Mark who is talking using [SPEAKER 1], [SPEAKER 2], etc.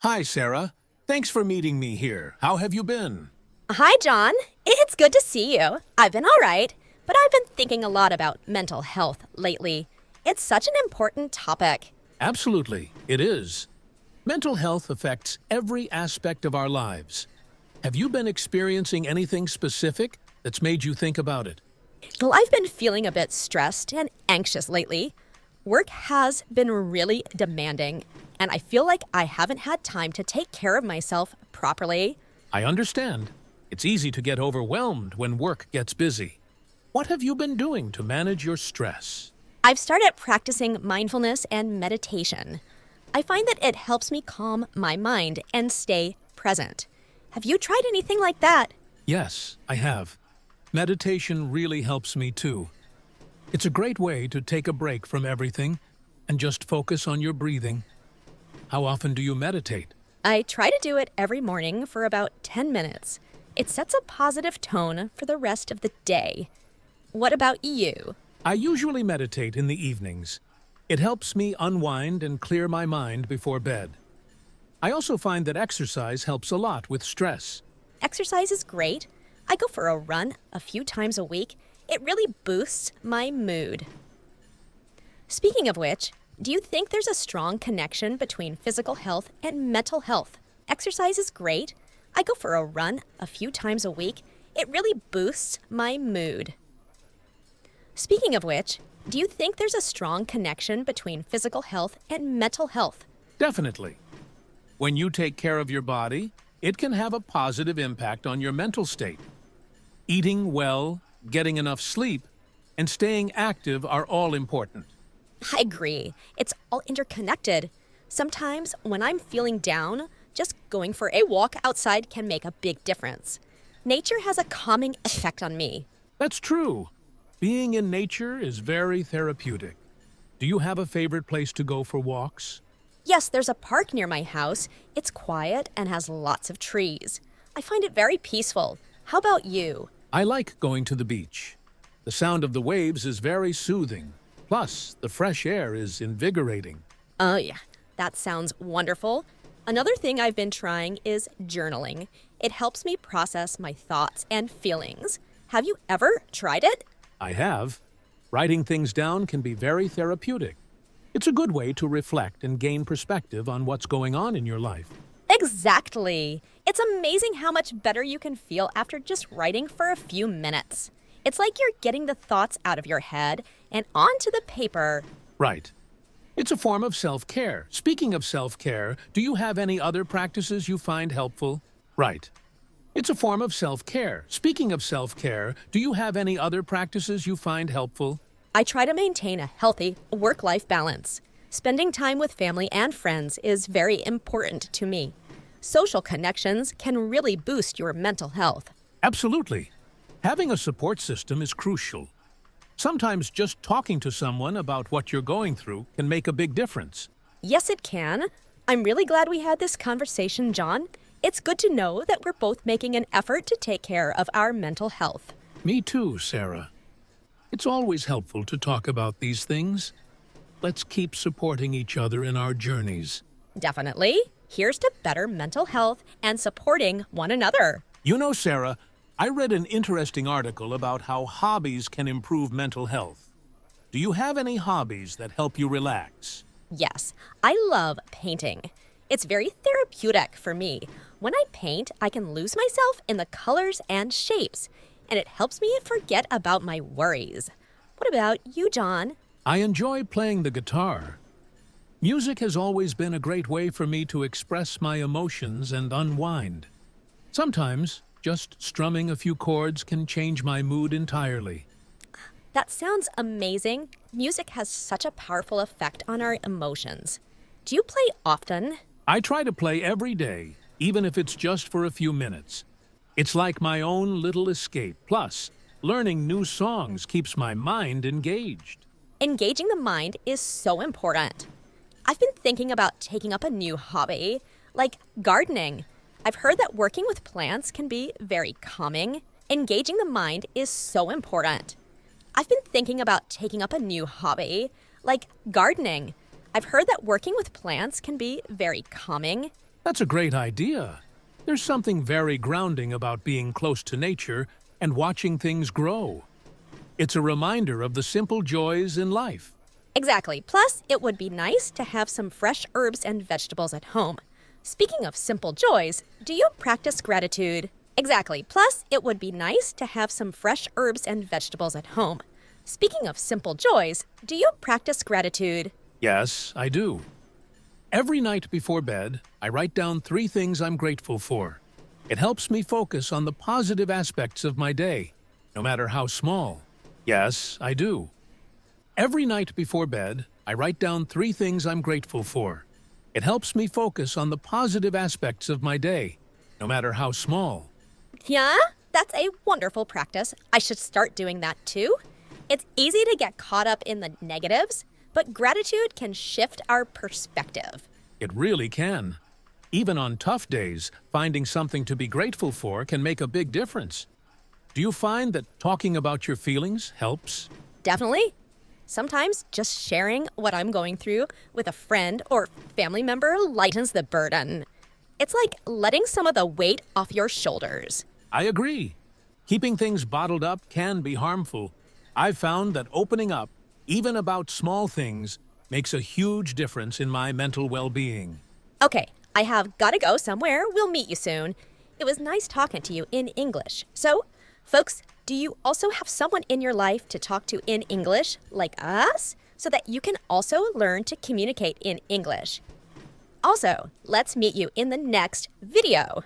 [SPEAKER 1] Hi, Sarah. Thanks for meeting me here. How have you been?
[SPEAKER 2] Hi, John. It's good to see you. I've been all right, but I've been thinking a lot about mental health lately. It's such an important topic.
[SPEAKER 1] Absolutely, it is. Mental health affects every aspect of our lives. Have you been experiencing anything specific that's made you think about it?
[SPEAKER 2] Well, I've been feeling a bit stressed and anxious lately. Work has been really demanding, and I feel like I haven't had time to take care of myself properly.
[SPEAKER 1] I understand. It's easy to get overwhelmed when work gets busy. What have you been doing to manage your stress?
[SPEAKER 2] I've started practicing mindfulness and meditation. I find that it helps me calm my mind and stay present. Have you tried anything like that?
[SPEAKER 1] Yes, I have. Meditation really helps me too. It's a great way to take a break from everything and just focus on your breathing. How often do you meditate?
[SPEAKER 2] I try to do it every morning for about 10 minutes. It sets a positive tone for the rest of the day. What about you?
[SPEAKER 1] I usually meditate in the evenings. It helps me unwind and clear my mind before bed. I also find that exercise helps a lot with stress.
[SPEAKER 2] Exercise is great. I go for a run a few times a week. It really boosts my mood. Speaking of which, do you think there's a strong connection between physical health and mental health? Exercise is great. I go for a run a few times a week. It really boosts my mood. Speaking of which, do you think there's a strong connection between physical health and mental health?
[SPEAKER 1] Definitely. When you take care of your body, it can have a positive impact on your mental state. Eating well, getting enough sleep, and staying active are all important.
[SPEAKER 2] I agree. It's all interconnected. Sometimes when I'm feeling down, just going for a walk outside can make a big difference. Nature has a calming effect on me.
[SPEAKER 1] That's true. Being in nature is very therapeutic. Do you have a favorite place to go for walks?
[SPEAKER 2] Yes, there's a park near my house. It's quiet and has lots of trees. I find it very peaceful. How about you?
[SPEAKER 1] I like going to the beach. The sound of the waves is very soothing. Plus, the fresh air is invigorating.
[SPEAKER 2] Oh, yeah, that sounds wonderful. Another thing I've been trying is journaling. It helps me process my thoughts and feelings. Have you ever tried it?
[SPEAKER 1] I have. Writing things down can be very therapeutic. It's a good way to reflect and gain perspective on what's going on in your life.
[SPEAKER 2] Exactly. It's amazing how much better you can feel after just writing for a few minutes. It's like you're getting the thoughts out of your head and onto the paper.
[SPEAKER 1] Right. It's a form of self-care. Speaking of self-care, do you have any other practices you find helpful? Right. It's a form of self-care. Speaking of self-care, do you have any other practices you find helpful?
[SPEAKER 2] I try to maintain a healthy work-life balance. Spending time with family and friends is very important to me. Social connections can really boost your mental health.
[SPEAKER 1] Absolutely. Having a support system is crucial. Sometimes just talking to someone about what you're going through can make a big difference.
[SPEAKER 2] Yes, it can. I'm really glad we had this conversation, John. It's good to know that we're both making an effort to take care of our mental health.
[SPEAKER 1] Me too, Sarah. It's always helpful to talk about these things. Let's keep supporting each other in our journeys.
[SPEAKER 2] Definitely. Here's to better mental health and supporting one another.
[SPEAKER 1] You know, Sarah, I read an interesting article about how hobbies can improve mental health. Do you have any hobbies that help you relax?
[SPEAKER 2] Yes, I love painting. It's very therapeutic for me. When I paint, I can lose myself in the colors and shapes, and it helps me forget about my worries. What about you, John?
[SPEAKER 1] I enjoy playing the guitar. Music has always been a great way for me to express my emotions and unwind. Sometimes, just strumming a few chords can change my mood entirely.
[SPEAKER 2] That sounds amazing. Music has such a powerful effect on our emotions. Do you play often?
[SPEAKER 1] I try to play every day, even if it's just for a few minutes. It's like my own little escape. Plus, learning new songs keeps my mind engaged.
[SPEAKER 2] Engaging the mind is so important. I've been thinking about taking up a new hobby, like gardening. I've heard that working with plants can be very calming. Engaging the mind is so important. I've been thinking about taking up a new hobby, like gardening. I've heard that working with plants can be very calming.
[SPEAKER 1] That's a great idea. There's something very grounding about being close to nature and watching things grow. It's a reminder of the simple joys in life.
[SPEAKER 2] Exactly. Plus, it would be nice to have some fresh herbs and vegetables at home. Speaking of simple joys, do you practice gratitude? Exactly. Plus, it would be nice to have some fresh herbs and vegetables at home. Speaking of simple joys, do you practice gratitude?
[SPEAKER 1] Yes, I do. Every night before bed, I write down 3 things I'm grateful for. It helps me focus on the positive aspects of my day, no matter how small. Yes, I do. Every night before bed, I write down 3 things I'm grateful for. It helps me focus on the positive aspects of my day, no matter how small.
[SPEAKER 2] Yeah, that's a wonderful practice. I should start doing that too. It's easy to get caught up in the negatives, but gratitude can shift our perspective.
[SPEAKER 1] It really can. Even on tough days, finding something to be grateful for can make a big difference. Do you find that talking about your feelings helps?
[SPEAKER 2] Definitely. Sometimes just sharing what I'm going through with a friend or family member lightens the burden. It's like letting some of the weight off your shoulders.
[SPEAKER 1] I agree. Keeping things bottled up can be harmful. I've found that opening up, even about small things, makes a huge difference in my mental well-being.
[SPEAKER 2] Okay, I have gotta go somewhere. We'll meet you soon. It was nice talking to you in English. So, folks, do you also have someone in your life to talk to in English, like us, so that you can also learn to communicate in English? Also, let's meet you in the next video.